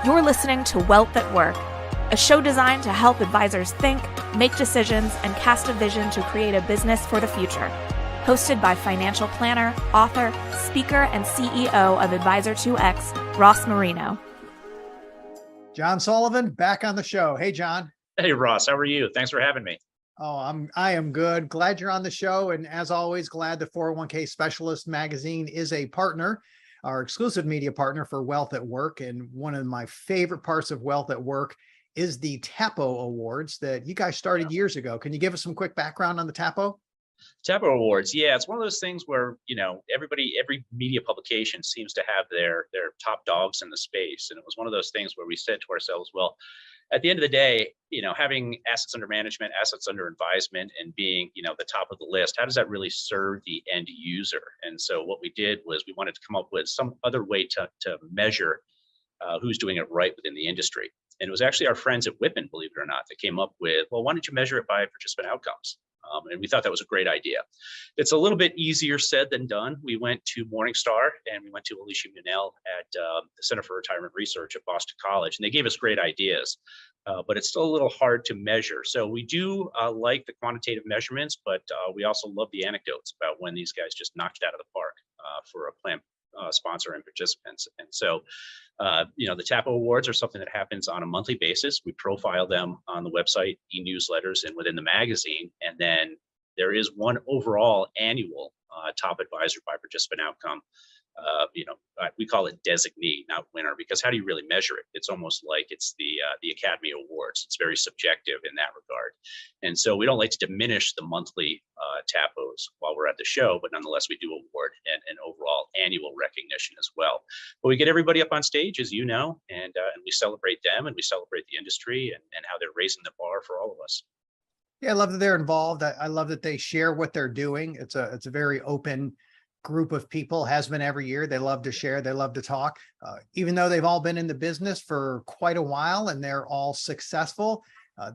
You're listening to Wealth at Work, a show designed to help advisors think, make decisions, and cast a vision to create a business for the future. Hosted by financial planner, author, speaker, and CEO of Advisor2X, Ross Marino. John Sullivan back on the show. Hey, John. Hey, Ross. How are you? Thanks for having me. Oh, I am good. Glad you're on the show. And as always, glad the 401k Specialist magazine is a partner, our exclusive media partner for Wealth at Work. And one of my favorite parts of Wealth at Work is the TAPO Awards that you guys started years ago. Can you give us some quick background on the TAPO? TAPO Awards. Yeah, it's one of those things where, every media publication seems to have their top dogs in the space. And it was one of those things where we said to ourselves, well, at the end of the day, having assets under management, assets under advisement, and being, the top of the list, how does that really serve the end user? And so what we did was we wanted to come up with some other way to measure who's doing it right within the industry. And it was actually our friends at Whitman, believe it or not, that came up with, well, why don't you measure it by participant outcomes? And we thought that was a great idea. It's a little bit easier said than done. We went to Morningstar and we went to Alicia Munell at the Center for Retirement Research at Boston College, and they gave us great ideas, but it's still a little hard to measure. So we do like the quantitative measurements, but we also love the anecdotes about when these guys just knocked it out of the park for a plan sponsor and participants. And so, the TAPO Awards are something that happens on a monthly basis. We profile them on the website, e-newsletters, and within the magazine. And then there is one overall annual top advisor by participant outcome. We call it designee, not winner, because how do you really measure it? It's almost like it's the Academy Awards. It's very subjective in that regard. And so we don't like to diminish the monthly TAPOs while we're at the show, but nonetheless, we do award an overall annual recognition as well. But we get everybody up on stage, as you know, and we celebrate them and we celebrate the industry and how they're raising the bar for all of us. Yeah, I love that they're involved. I love that they share what they're doing. It's a very open group of people, has been every year. They love to share, they love to talk, even though they've all been in the business for quite a while and they're all successful.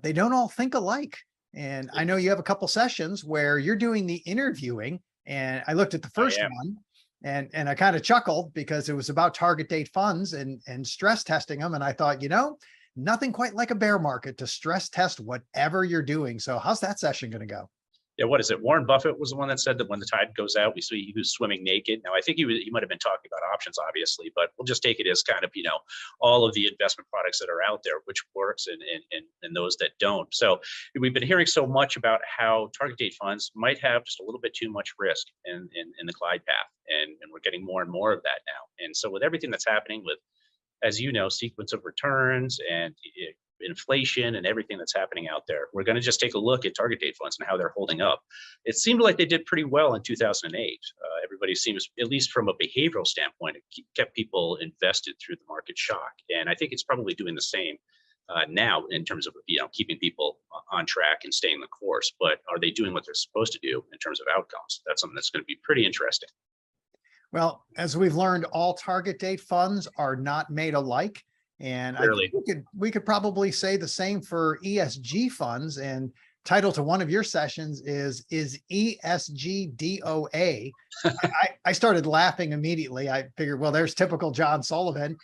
They don't all think alike. And I know you have a couple sessions where you're doing the interviewing, and I looked at the first one and I kind of chuckled because it was about target date funds and stress testing them. And I thought, nothing quite like a bear market to stress test whatever you're doing. So how's that session going to go? Yeah, what is it? Warren Buffett was the one that said that when the tide goes out, we see who's swimming naked. Now, I think he might have been talking about options, obviously, but we'll just take it as kind of, all of the investment products that are out there, which works and those that don't. So we've been hearing so much about how target date funds might have just a little bit too much risk in the glide path. And we're getting more and more of that now. And so with everything that's happening with, as you know, sequence of returns and inflation and everything that's happening out there, we're going to just take a look at target date funds and how they're holding up. It seemed like they did pretty well in 2008. Everybody seems, at least from a behavioral standpoint, it kept people invested through the market shock. And I think it's probably doing the same now in terms of, keeping people on track and staying the course. But are they doing what they're supposed to do in terms of outcomes? That's something that's going to be pretty interesting. Well, as we've learned, all target date funds are not made alike. And Really? I think we could probably say the same for ESG funds. And title to one of your sessions is ESG DOA. I started laughing immediately. I figured, well, there's typical John Sullivan.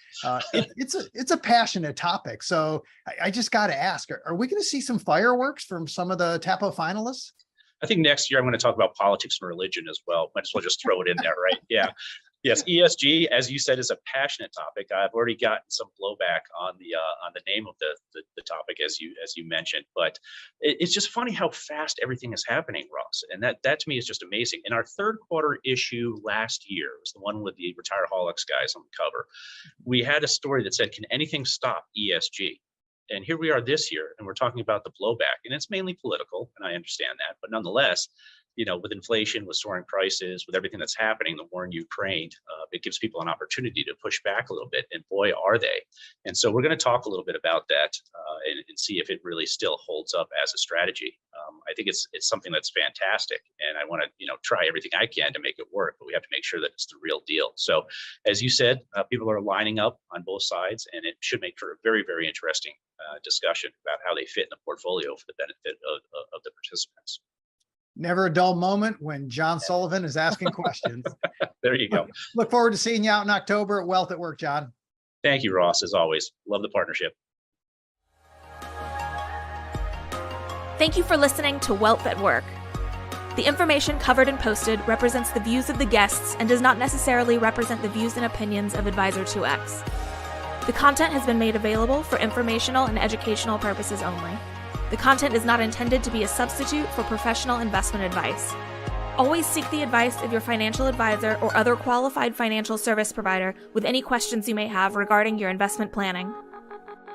It's a passionate topic. So I just got to ask, are we going to see some fireworks from some of the TAPO finalists? I think next year I'm going to talk about politics and religion as well. Might as well just throw it in there, right? Yeah. Yes, ESG, as you said, is a passionate topic. I've already gotten some blowback on the name of the topic, as you mentioned. But it's just funny how fast everything is happening, Ross. And that to me is just amazing. In our third quarter issue last year, it was the one with the Retireaholics guys on the cover. We had a story that said, "Can anything stop ESG?" And here we are this year, and we're talking about the blowback, and it's mainly political, and I understand that, but nonetheless, with inflation, with soaring prices, with everything that's happening, the war in Ukraine, it gives people an opportunity to push back a little bit, and boy, are they. And so we're going to talk a little bit about that and see if it really still holds up as a strategy. I think it's something that's fantastic, and I want to try everything I can to make it work, but we have to make sure that it's the real deal. So as you said, people are lining up on both sides, and it should make for a very, very interesting discussion about how they fit in the portfolio for the benefit of the participants. Never a dull moment when John Sullivan is asking questions. There you go. Look forward to seeing you out in October at Wealth at Work, John. Thank you, Ross, as always. Love the partnership. Thank you for listening to Wealth at Work. The information covered and posted represents the views of the guests and does not necessarily represent the views and opinions of Advisor 2X. The content has been made available for informational and educational purposes only. The content is not intended to be a substitute for professional investment advice. Always seek the advice of your financial advisor or other qualified financial service provider with any questions you may have regarding your investment planning.